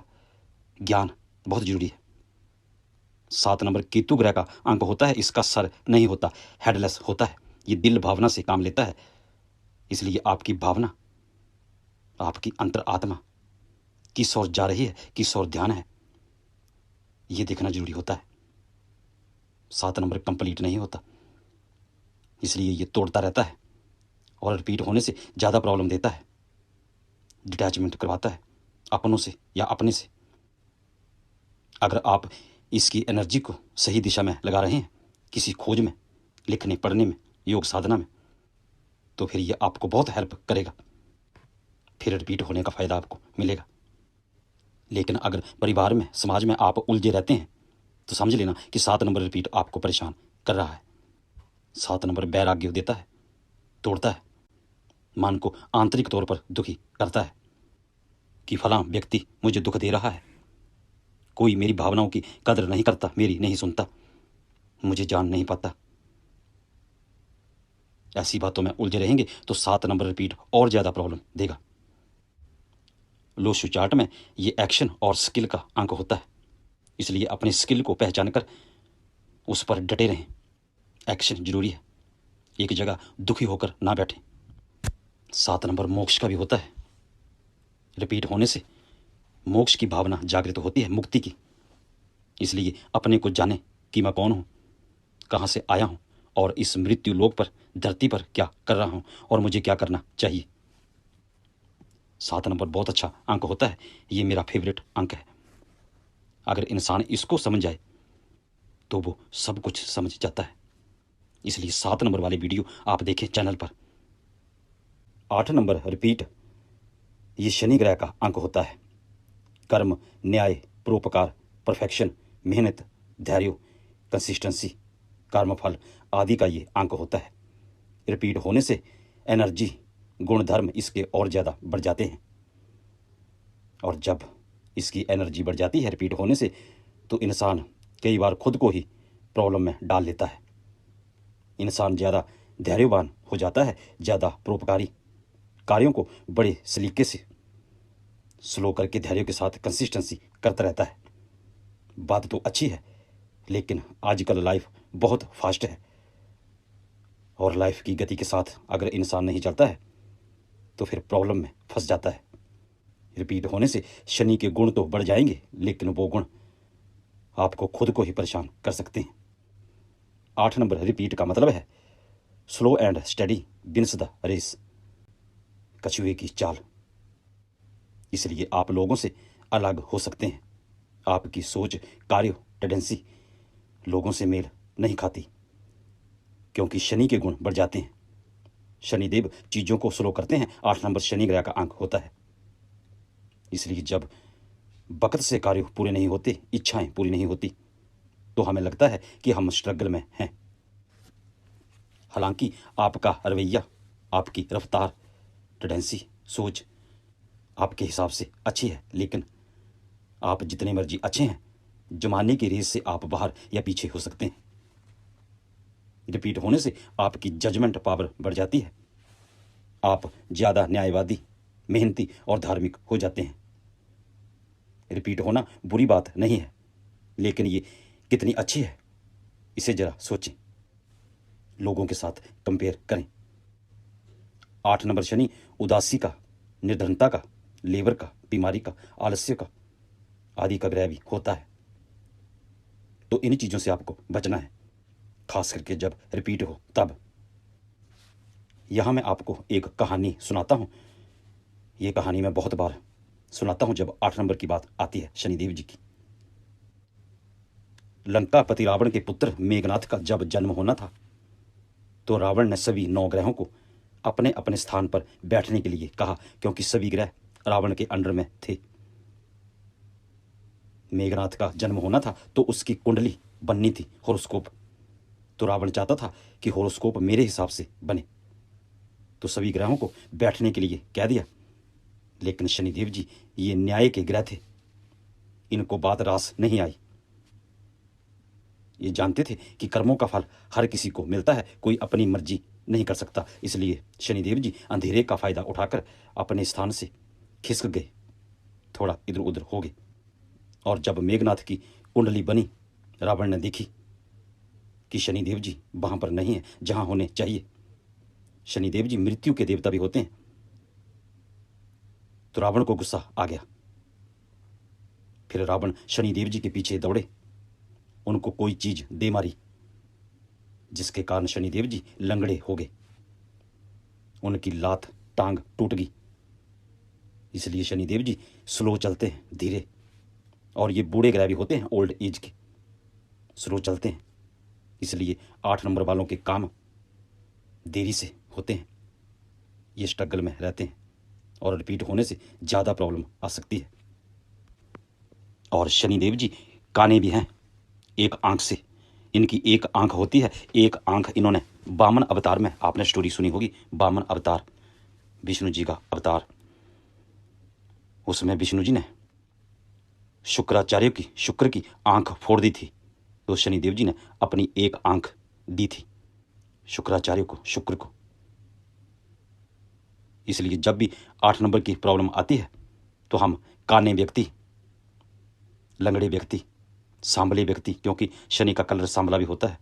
ज्ञान बहुत जरूरी है। 7 नंबर केतु ग्रह का अंक होता है, इसका सर नहीं होता, हेडलेस होता है। ये दिल भावना से काम लेता है, इसलिए आपकी भावना, आपकी अंतर आत्मा किस ओर जा रही है, किस ओर ध्यान है, ये देखना जरूरी होता है। 7 नंबर कंप्लीट नहीं होता, इसलिए ये तोड़ता रहता है और रिपीट होने से ज़्यादा प्रॉब्लम देता है, डिटैचमेंट करवाता है अपनों से या अपने से। अगर आप इसकी एनर्जी को सही दिशा में लगा रहे हैं, किसी खोज में, लिखने पढ़ने में, योग साधना में, तो फिर ये आपको बहुत हेल्प करेगा, फिर रिपीट होने का फ़ायदा आपको मिलेगा। लेकिन अगर परिवार में, समाज में आप उलझे रहते हैं, तो समझ लेना कि 7 नंबर रिपीट आपको परेशान कर रहा है। 7 नंबर वैराग्य देता है, तोड़ता है, मन को आंतरिक तौर पर दुखी करता है कि फलां व्यक्ति मुझे दुख दे रहा है, कोई मेरी भावनाओं की कदर नहीं करता, मेरी नहीं सुनता, मुझे जान नहीं पाता। ऐसी बातों में उलझे रहेंगे तो 7 नंबर रिपीट और ज़्यादा प्रॉब्लम देगा। लोशु चार्ट में ये एक्शन और स्किल का अंक होता है, इसलिए अपने स्किल को पहचान कर उस पर डटे रहें। एक्शन जरूरी है, एक जगह दुखी होकर ना बैठें। 7 नंबर मोक्ष का भी होता है। रिपीट होने से मोक्ष की भावना जागृत होती है, मुक्ति की। इसलिए अपने को जाने कि मैं कौन हूँ, कहाँ से आया हूँ और इस मृत्यु लोक पर, धरती पर क्या कर रहा हूँ और मुझे क्या करना चाहिए। 7 नंबर बहुत अच्छा अंक होता है, ये मेरा फेवरेट अंक है। अगर इंसान इसको समझ जाए तो वो सब कुछ समझ जाता है। इसलिए 7 नंबर वाले वीडियो आप देखें चैनल पर। 8 नंबर रिपीट, ये शनि ग्रह का अंक होता है। कर्म, न्याय, परोपकार, परफेक्शन, मेहनत, धैर्य, कंसिस्टेंसी, कर्मफल आदि का ये अंक होता है। रिपीट होने से एनर्जी, गुण धर्म इसके और ज़्यादा बढ़ जाते हैं। और जब इसकी एनर्जी बढ़ जाती है रिपीट होने से, तो इंसान कई बार खुद को ही प्रॉब्लम में डाल लेता है। इंसान ज़्यादा धैर्यवान हो जाता है, ज़्यादा परोपकारी, कार्यों को बड़े सलीके से स्लो करके धैर्य के साथ कंसिस्टेंसी करता रहता है। बात तो अच्छी है, लेकिन आजकल लाइफ बहुत फास्ट है और लाइफ की गति के साथ अगर इंसान नहीं चलता है तो फिर प्रॉब्लम में फंस जाता है। रिपीट होने से शनि के गुण तो बढ़ जाएंगे, लेकिन वो गुण आपको खुद को ही परेशान कर सकते हैं। 8 नंबर रिपीट का मतलब है slow and steady wins the race, कछुए की चाल। इसलिए आप लोगों से अलग हो सकते हैं। आपकी सोच, कार्य, टेंडेंसी लोगों से मेल नहीं खाती, क्योंकि शनि के गुण बढ़ जाते हैं। शनिदेव चीज़ों को स्लो करते हैं। 8 नंबर शनि ग्रह का अंक होता है। इसलिए जब वक्त से कार्य पूरे नहीं होते, इच्छाएं पूरी नहीं होती, तो हमें लगता है कि हम स्ट्रगल में हैं। हालांकि आपका रवैया, आपकी रफ्तार, टेंडेंसी, सोच आपके हिसाब से अच्छी है, लेकिन आप जितने मर्जी अच्छे हैं, जमाने की रेस से आप बाहर या पीछे हो सकते हैं। रिपीट होने से आपकी जजमेंट पावर बढ़ जाती है। आप ज़्यादा न्यायवादी, मेहनती और धार्मिक हो जाते हैं। रिपीट होना बुरी बात नहीं है, लेकिन ये कितनी अच्छी है, इसे ज़रा सोचें, लोगों के साथ कंपेयर करें। 8 नंबर शनि उदासी का, निर्धनता का, लेबर का, बीमारी का, आलस्य का आदि का ग्रह भी होता है। तो इन चीज़ों से आपको बचना है, खास करके जब रिपीट हो तब। यहाँ मैं आपको एक कहानी सुनाता हूँ। ये कहानी मैं बहुत बार सुनाता हूँ जब 8 नंबर की बात आती है शनिदेव जी की। लंकापति रावण के पुत्र मेघनाथ का जब जन्म होना था, तो रावण ने सभी 9 ग्रहों को अपने अपने स्थान पर बैठने के लिए कहा, क्योंकि सभी ग्रह रावण के अंडर में थे। मेघनाथ का जन्म होना था तो उसकी कुंडली बननी थी, होरोस्कोप। तो रावण चाहता था कि होरोस्कोप मेरे हिसाब से बने, तो सभी ग्रहों को बैठने के लिए कह दिया। लेकिन शनिदेव जी ये न्याय के ग्रह थे, इनको बात रास नहीं आई। ये जानते थे कि कर्मों का फल हर किसी को मिलता है, कोई अपनी मर्जी नहीं कर सकता। इसलिए शनिदेव जी अंधेरे का फायदा उठाकर अपने स्थान से खिसक गए, थोड़ा इधर उधर हो गए। और जब मेघनाथ की कुंडली बनी, रावण ने देखी कि शनिदेव जी वहां पर नहीं है जहां होने चाहिए। शनिदेव जी मृत्यु के देवता भी होते हैं। तो रावण को गुस्सा आ गया। फिर रावण शनिदेव जी के पीछे दौड़े, उनको कोई चीज दे मारी, जिसके कारण शनिदेव जी लंगड़े हो गए, उनकी लात टांग टूट गई। इसलिए शनिदेव जी स्लो चलते हैं, धीरे। और ये बूढ़े ग्रह भी होते हैं, ओल्ड एज के, स्लो चलते हैं। इसलिए 8 नंबर वालों के काम देरी से होते हैं, ये स्ट्रगल में रहते हैं और रिपीट होने से ज़्यादा प्रॉब्लम आ सकती है। और शनिदेव जी काने भी हैं, एक आंख से, इनकी एक आंख होती है, एक आंख इन्होंने वामन अवतार में, आपने स्टोरी सुनी होगी, वामन अवतार, विष्णु जी का अवतार, उसमें विष्णु जी ने शुक्र की आंख फोड़ दी थी, तो शनिदेव जी ने अपनी एक आंख दी थी शुक्राचार्य को, शुक्र को। इसलिए जब भी 8 नंबर की प्रॉब्लम आती है तो हम काने व्यक्ति, लंगड़े व्यक्ति, सांभले व्यक्ति, क्योंकि शनि का कलर सांभला भी होता है,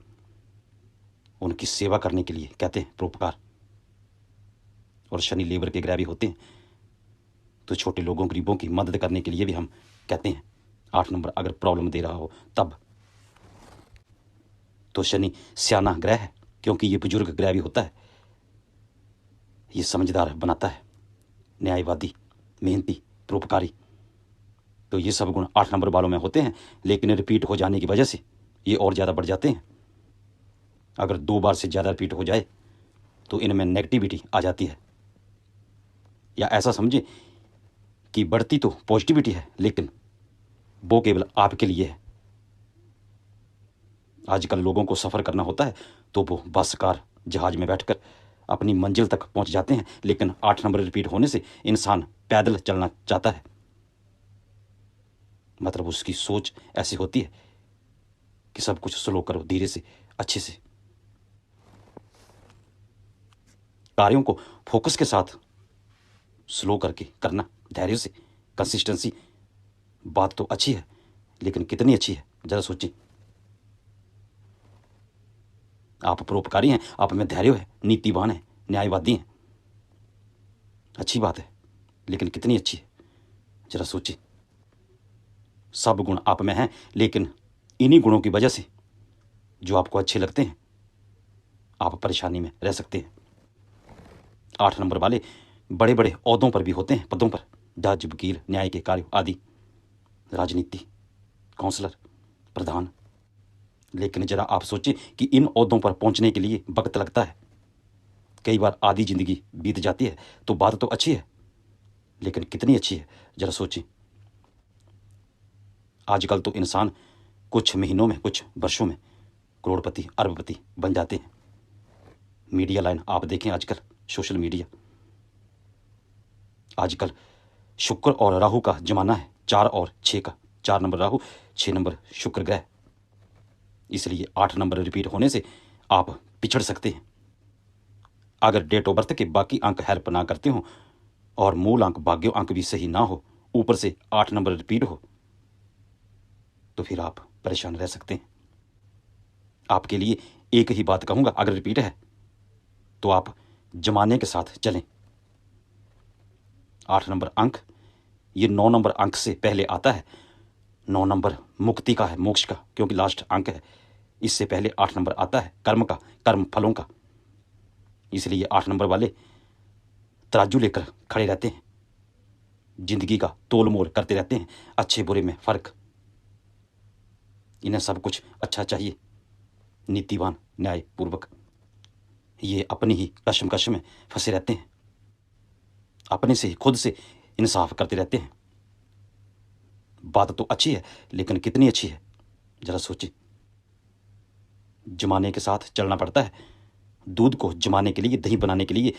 उनकी सेवा करने के लिए कहते हैं परोपकार। और शनि लेबर के ग्रह भी होते हैं, तो छोटे लोगों गरीबों की मदद करने के लिए भी हम कहते हैं 8 नंबर अगर प्रॉब्लम दे रहा हो तब। तो शनि सियाना ग्रह है, क्योंकि ये बुजुर्ग ग्रह भी होता है, ये समझदार बनाता है, न्यायवादी, मेहनती, परोपकारी। तो ये सब गुण 8 नंबर वालों में होते हैं, लेकिन रिपीट हो जाने की वजह से ये और ज़्यादा बढ़ जाते हैं। अगर 2 बार से ज़्यादा रिपीट हो जाए तो इनमें नेगेटिविटी आ जाती है, या ऐसा समझे कि बढ़ती तो पॉजिटिविटी है, लेकिन वो केवल आपके लिए है। आजकल लोगों को सफ़र करना होता है तो वो बस, कार, जहाज में बैठकर अपनी मंजिल तक पहुंच जाते हैं, लेकिन 8 नंबर रिपीट होने से इंसान पैदल चलना चाहता है। मतलब उसकी सोच ऐसी होती है कि सब कुछ स्लो करो, धीरे से, अच्छे से। कार्यों को फोकस के साथ स्लो करके करना, धैर्य से, कंसिस्टेंसी। बात तो अच्छी है, लेकिन कितनी अच्छी है जरा सोचिए। आप परोपकारी हैं, आप में धैर्य है, नीतिवान है, न्यायवादी हैं, अच्छी बात है, लेकिन कितनी अच्छी है जरा सोचिए। सब गुण आप में हैं, लेकिन इन्हीं गुणों की वजह से जो आपको अच्छे लगते हैं आप परेशानी में रह सकते हैं। 8 नंबर वाले बड़े बड़े ओहदों पर भी होते हैं, पदों पर, जज, वकील, न्याय के कार्य आदि, राजनीति, काउंसलर, प्रधान। लेकिन जरा आप सोचें कि इन ओहदों पर पहुंचने के लिए वक्त लगता है, कई बार आधी जिंदगी बीत जाती है। तो बात तो अच्छी है, लेकिन कितनी अच्छी है जरा सोचें। आजकल तो इंसान कुछ महीनों में, कुछ वर्षों में करोड़पति, अरबपति बन जाते हैं। मीडिया लाइन आप देखें, आजकल सोशल मीडिया, आजकल शुक्र और राहु का जमाना है, 4 और 6 का। 4 नंबर राहु, 6 नंबर शुक्र ग्रह। इसलिए 8 नंबर रिपीट होने से आप पिछड़ सकते हैं। अगर डेट ऑफ बर्थ के बाकी अंक हेल्प ना करते हो और मूल अंक, भाग्य अंक भी सही ना हो, ऊपर से 8 नंबर रिपीट हो, तो फिर आप परेशान रह सकते हैं। आपके लिए एक ही बात कहूंगा, अगर रिपीट है तो आप जमाने के साथ चलें। 8 नंबर अंक ये 9 नंबर अंक से पहले आता है। 9 नंबर मुक्ति का है, मोक्ष का, क्योंकि लास्ट अंक है। इससे पहले 8 नंबर आता है कर्म का, कर्म फलों का। इसलिए 8 नंबर वाले तराजू लेकर खड़े रहते हैं, जिंदगी का तोल मोल करते रहते हैं, अच्छे बुरे में फर्क। इन्हें सब कुछ अच्छा चाहिए, नीतिवान, न्यायपूर्वक। ये अपनी ही कश्मकश में फंसे रहते हैं, अपने से ही, खुद से इंसाफ करते रहते हैं। बात तो अच्छी है, लेकिन कितनी अच्छी है जरा सोचिए। जमाने के साथ चलना पड़ता है। दूध को जमाने के लिए, दही बनाने के लिए,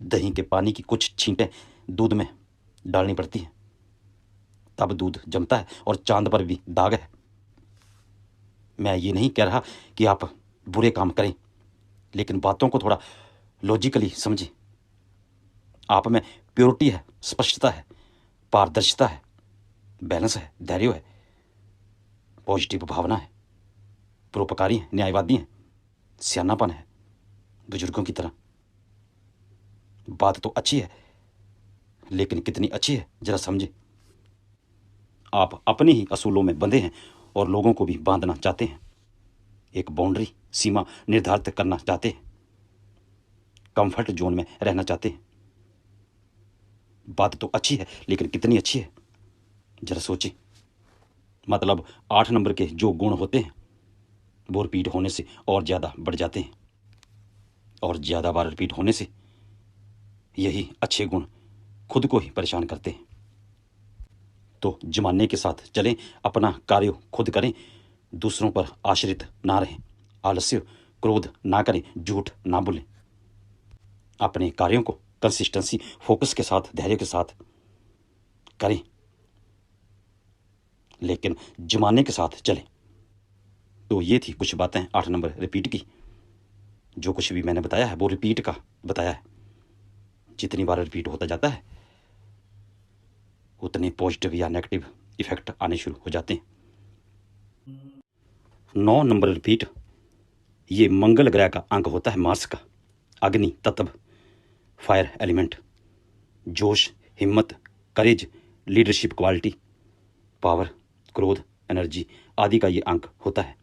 दही के पानी की कुछ छींटें दूध में डालनी पड़ती हैं, तब दूध जमता है। और चांद पर भी दाग है। मैं ये नहीं कह रहा कि आप बुरे काम करें, लेकिन बातों को थोड़ा लॉजिकली समझें। आप में प्योरिटी है, स्पष्टता है, पारदर्शिता है, बैलेंस है, धैर्य है, पॉजिटिव भावना है, परोपकारी हैं, न्यायवादी हैं, सियानापन है, बुजुर्गों की तरह। बात तो अच्छी है, लेकिन कितनी अच्छी है जरा समझे। आप अपने ही असूलों में बंधे हैं और लोगों को भी बांधना चाहते हैं, एक बाउंड्री, सीमा निर्धारित करना चाहते हैं, कंफर्ट जोन में रहना चाहते हैं। बात तो अच्छी है, लेकिन कितनी अच्छी है जरा सोचिए। मतलब 8 नंबर के जो गुण होते हैं वो रिपीट होने से और ज़्यादा बढ़ जाते हैं, और ज़्यादा बार रिपीट होने से यही अच्छे गुण खुद को ही परेशान करते हैं। तो जमाने के साथ चलें, अपना कार्य खुद करें, दूसरों पर आश्रित ना रहें, आलस्य क्रोध ना करें, झूठ ना बोलें, अपने कार्यों को कंसिस्टेंसी फोकस के साथ धैर्य के साथ करें, लेकिन जमाने के साथ चलें। तो ये थी कुछ बातें 8 नंबर रिपीट की। जो कुछ भी मैंने बताया है वो रिपीट का बताया है। जितनी बार रिपीट होता जाता है उतने पॉजिटिव या नेगेटिव इफेक्ट आने शुरू हो जाते हैं। 9 नंबर रिपीट, ये मंगल ग्रह का अंक होता है, मार्स का, अग्नि तत्व, फायर एलिमेंट, जोश, हिम्मत, करेज, लीडरशिप क्वालिटी, पावर, क्रोध, एनर्जी आदि का ये अंक होता है।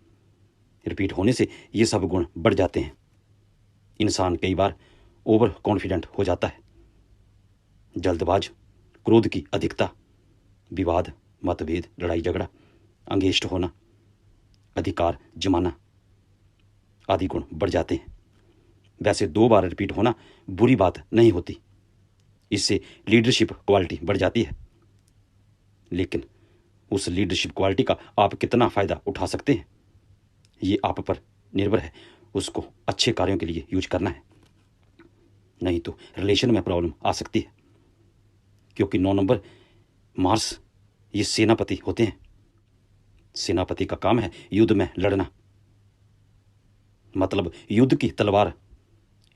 रिपीट होने से ये सब गुण बढ़ जाते हैं। इंसान कई बार ओवर कॉन्फिडेंट हो जाता है, जल्दबाज, क्रोध की अधिकता, विवाद, मतभेद, लड़ाई झगड़ा, अंगेष्ट होना, अधिकार जमाना आदि गुण बढ़ जाते हैं। वैसे 2 बार रिपीट होना बुरी बात नहीं होती, इससे लीडरशिप क्वालिटी बढ़ जाती है, लेकिन उस लीडरशिप क्वालिटी का आप कितना फ़ायदा उठा सकते हैं ये आप पर निर्भर है। उसको अच्छे कार्यों के लिए यूज करना है, नहीं तो रिलेशन में प्रॉब्लम आ सकती है। क्योंकि 9 नंबर मार्स ये सेनापति होते हैं। सेनापति का काम है युद्ध में लड़ना, मतलब युद्ध की तलवार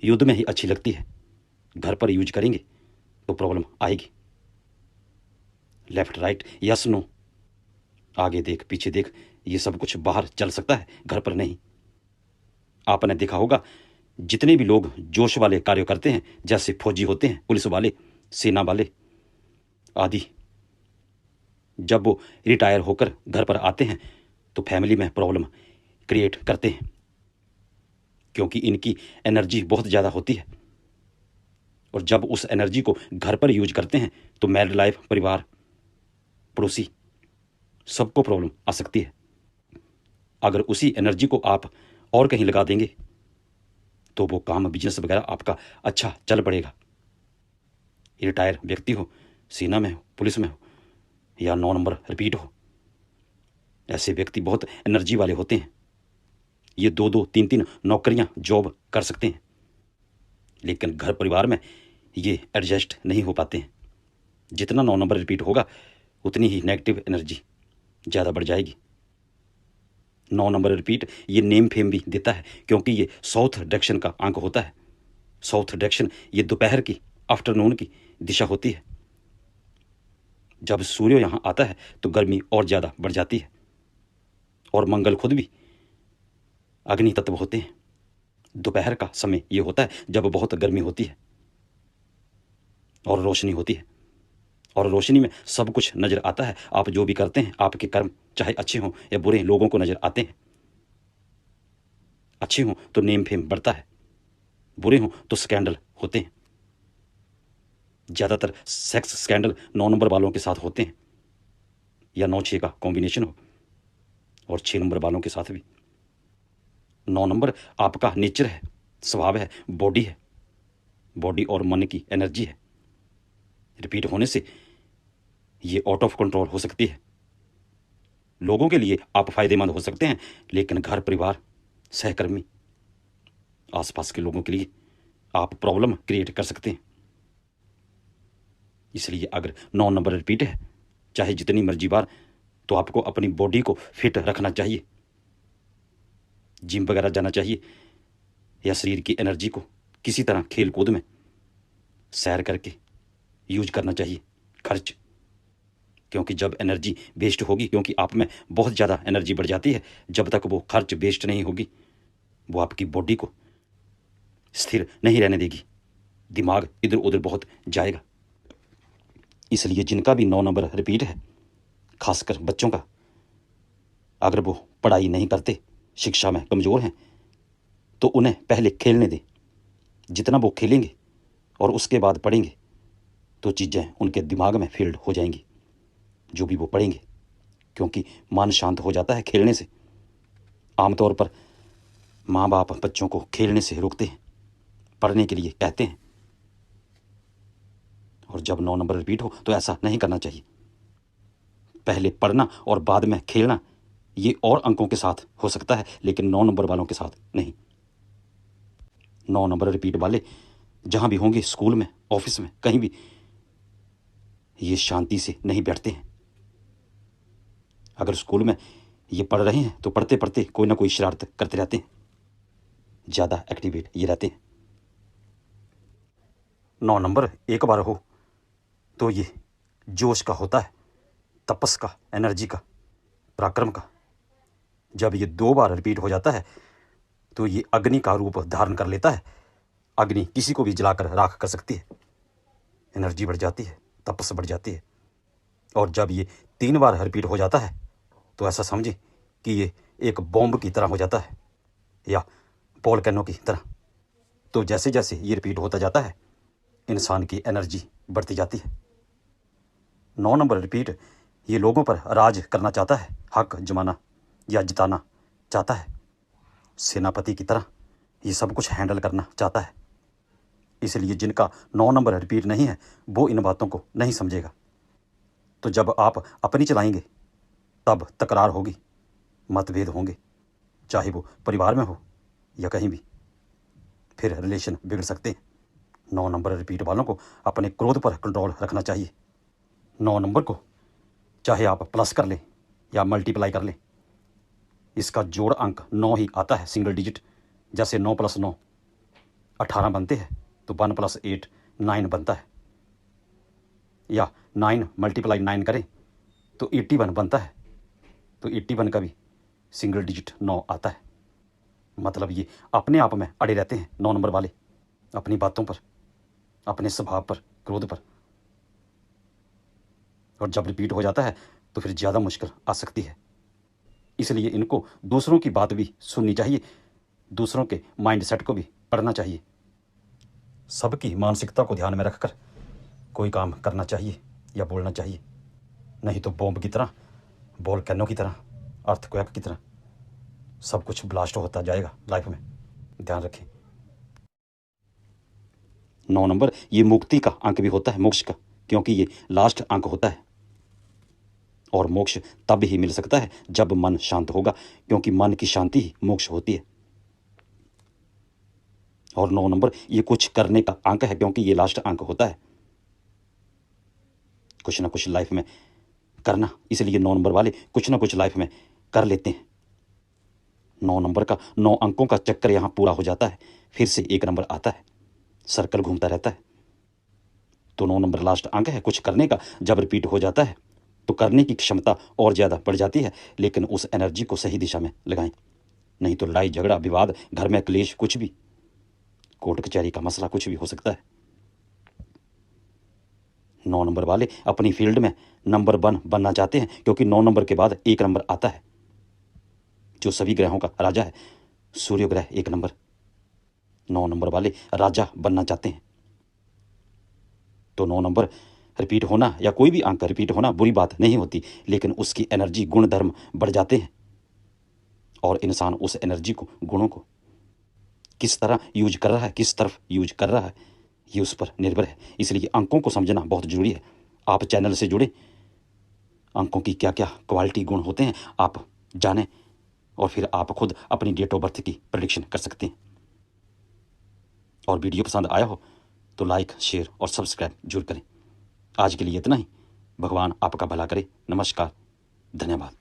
युद्ध में ही अच्छी लगती है, घर पर यूज करेंगे तो प्रॉब्लम आएगी। लेफ्ट राइट यस नो, आगे देख पीछे देख, ये सब कुछ बाहर चल सकता है, घर पर नहीं। आपने देखा होगा जितने भी लोग जोश वाले कार्य करते हैं, जैसे फौजी होते हैं, पुलिस वाले, सेना वाले आदि, जब वो रिटायर होकर घर पर आते हैं तो फैमिली में प्रॉब्लम क्रिएट करते हैं, क्योंकि इनकी एनर्जी बहुत ज़्यादा होती है। और जब उस एनर्जी को घर पर यूज करते हैं तो मैरिड लाइफ, परिवार, पड़ोसी सबको प्रॉब्लम आ सकती है। अगर उसी एनर्जी को आप और कहीं लगा देंगे तो वो काम, बिजनेस वगैरह आपका अच्छा चल पड़ेगा। रिटायर व्यक्ति हो, सेना में हो, पुलिस में हो, या 9 नंबर रिपीट हो, ऐसे व्यक्ति बहुत एनर्जी वाले होते हैं। ये 2-2, 3-3 नौकरियां जॉब कर सकते हैं, लेकिन घर परिवार में ये एडजस्ट नहीं हो पाते हैं। जितना 9 नंबर रिपीट होगा उतनी ही नेगेटिव एनर्जी ज़्यादा बढ़ जाएगी। 9 नंबर रिपीट ये नेम फेम भी देता है, क्योंकि ये साउथ डायरेक्शन का अंक होता है। साउथ डायरेक्शन ये दोपहर की, आफ्टरनून की दिशा होती है। जब सूर्य यहाँ आता है तो गर्मी और ज़्यादा बढ़ जाती है। और मंगल खुद भी अग्नि तत्व होते हैं। दोपहर का समय ये होता है जब बहुत गर्मी होती है और रोशनी होती है, और रोशनी में सब कुछ नज़र आता है। आप जो भी करते हैं, आपके कर्म चाहे अच्छे हों या बुरे, लोगों को नज़र आते हैं। अच्छे हों तो नेम फेम बढ़ता है, बुरे हों तो स्कैंडल होते हैं। ज़्यादातर सेक्स स्कैंडल 9 नंबर वालों के साथ होते हैं, या 9-6 का कॉम्बिनेशन हो, और 6 नंबर वालों के साथ भी। 9 नंबर आपका नेचर है, स्वभाव है, बॉडी है, बॉडी और मन की एनर्जी है। रिपीट होने से ये आउट ऑफ कंट्रोल हो सकती है। लोगों के लिए आप फायदेमंद हो सकते हैं, लेकिन घर परिवार, सहकर्मी, आसपास के लोगों के लिए आप प्रॉब्लम क्रिएट कर सकते हैं। इसलिए अगर 9 नंबर रिपीट है, चाहे जितनी मर्जी बार, तो आपको अपनी बॉडी को फिट रखना चाहिए। जिम वगैरह जाना चाहिए, या शरीर की एनर्जी को किसी तरह खेल कूद में सैर करके यूज करना चाहिए, खर्च। क्योंकि जब एनर्जी वेस्ट होगी, क्योंकि आप में बहुत ज़्यादा एनर्जी बढ़ जाती है, जब तक वो खर्च वेस्ट नहीं होगी, वो आपकी बॉडी को स्थिर नहीं रहने देगी, दिमाग इधर उधर बहुत जाएगा। इसलिए जिनका भी 9 नंबर रिपीट है, खासकर बच्चों का, अगर वो पढ़ाई नहीं करते, शिक्षा में कमज़ोर हैं, तो उन्हें पहले खेलने दें। जितना वो खेलेंगे और उसके बाद पढ़ेंगे तो चीज़ें उनके दिमाग में फील्ड हो जाएंगी, जो भी वो पढ़ेंगे, क्योंकि मन शांत हो जाता है खेलने से। आमतौर पर माँ बाप बच्चों को खेलने से रोकते हैं, पढ़ने के लिए कहते हैं, और जब 9 नंबर रिपीट हो तो ऐसा नहीं करना चाहिए। पहले पढ़ना और बाद में खेलना, ये और अंकों के साथ हो सकता है, लेकिन 9 नंबर वालों के साथ नहीं। 9 नंबर रिपीट वाले जहाँ भी होंगे, स्कूल में, ऑफिस में, कहीं भी, ये शांति से नहीं बैठते हैं। अगर स्कूल में ये पढ़ रहे हैं तो पढ़ते पढ़ते कोई ना कोई शरारत करते रहते हैं, ज़्यादा एक्टिवेट ये रहते हैं। 9 नंबर एक बार हो तो ये जोश का होता है, तपस का, एनर्जी का, पराक्रम का। जब ये 2 बार रिपीट हो जाता है तो ये अग्नि का रूप धारण कर लेता है। अग्नि किसी को भी जलाकर राख कर सकती है। एनर्जी बढ़ जाती है, तपस बढ़ जाती है। और जब ये 3 बार रिपीट हो जाता है तो ऐसा समझें कि ये एक बॉम्ब की तरह हो जाता है, या वोल्केनो की तरह। तो जैसे जैसे ये रिपीट होता जाता है, इंसान की एनर्जी बढ़ती जाती है। 9 नंबर रिपीट ये लोगों पर राज करना चाहता है, हक जमाना या जिताना चाहता है। सेनापति की तरह ये सब कुछ हैंडल करना चाहता है। इसलिए जिनका 9 नंबर रिपीट नहीं है वो इन बातों को नहीं समझेगा। तो जब आप अपनी चलाएंगे तब तकरार होगी, मतभेद होंगे, चाहे वो परिवार में हो या कहीं भी। फिर रिलेशन बिगड़ सकते हैं। 9 नंबर रिपीट वालों को अपने क्रोध पर कंट्रोल रखना चाहिए। 9 नंबर को चाहे आप प्लस कर लें या मल्टीप्लाई कर लें, इसका जोड़ अंक 9 ही आता है, सिंगल डिजिट। जैसे 9 + 9 18 बनते हैं, तो 1 + 8 9 बनता है। या 9 × 9 करें तो 81 बनता है। तो 81 का भी सिंगल डिजिट 9 आता है। मतलब ये अपने आप में अड़े रहते हैं 9 नंबर वाले, अपनी बातों पर, अपने स्वभाव पर, क्रोध पर। और जब रिपीट हो जाता है तो फिर ज़्यादा मुश्किल आ सकती है। इसलिए इनको दूसरों की बात भी सुननी चाहिए, दूसरों के माइंडसेट को भी पढ़ना चाहिए। सबकी मानसिकता को ध्यान में रखकर कोई काम करना चाहिए या बोलना चाहिए। नहीं तो बॉम्ब की तरह, वोल्केनो की तरह, अर्थक्वेक की तरह सब कुछ ब्लास्ट होता जाएगा लाइफ में। ध्यान रखें। 9 नंबर ये मुक्ति का अंक भी होता है, मोक्ष का, क्योंकि ये लास्ट अंक होता है। और मोक्ष तब ही मिल सकता है जब मन शांत होगा, क्योंकि मन की शांति ही मोक्ष होती है। और 9 नंबर ये कुछ करने का अंक है, क्योंकि ये लास्ट अंक होता है। कुछ ना कुछ लाइफ में करना, इसलिए 9 नंबर वाले कुछ ना कुछ लाइफ में कर लेते हैं। 9 नंबर का 9 अंकों का चक्कर यहाँ पूरा हो जाता है, फिर से 1 नंबर आता है, सर्कल घूमता रहता है। तो 9 नंबर लास्ट अंक है कुछ करने का। जब रिपीट हो जाता है तो करने की क्षमता और ज़्यादा बढ़ जाती है, लेकिन उस एनर्जी को सही दिशा में लगाएं। नहीं तो लड़ाई झगड़ा, विवाद, घर में क्लेश, कुछ भी, कोर्ट कचहरी का मसला, कुछ भी हो सकता है। 9 नंबर वाले अपनी फील्ड में नंबर 1 बनना चाहते हैं, क्योंकि 9 नंबर के बाद 1 नंबर आता है, जो सभी ग्रहों का राजा है, सूर्य ग्रह 1 नंबर। 9 नंबर वाले राजा बनना चाहते हैं। तो 9 नंबर रिपीट होना या कोई भी अंक रिपीट होना बुरी बात नहीं होती, लेकिन उसकी एनर्जी, गुण धर्म बढ़ जाते हैं। और इंसान उस एनर्जी को, गुणों को किस तरह यूज कर रहा है, किस तरफ यूज कर रहा है, ये उस पर निर्भर है। इसलिए अंकों को समझना बहुत ज़रूरी है। आप चैनल से जुड़े, अंकों की क्या क्या क्वालिटी, गुण होते हैं आप जानें, और फिर आप खुद अपनी डेट ऑफ बर्थ की प्रेडिक्शन कर सकते हैं। और वीडियो पसंद आया हो तो लाइक, शेयर और सब्सक्राइब जरूर करें। आज के लिए इतना ही। भगवान आपका भला करे। नमस्कार, धन्यवाद।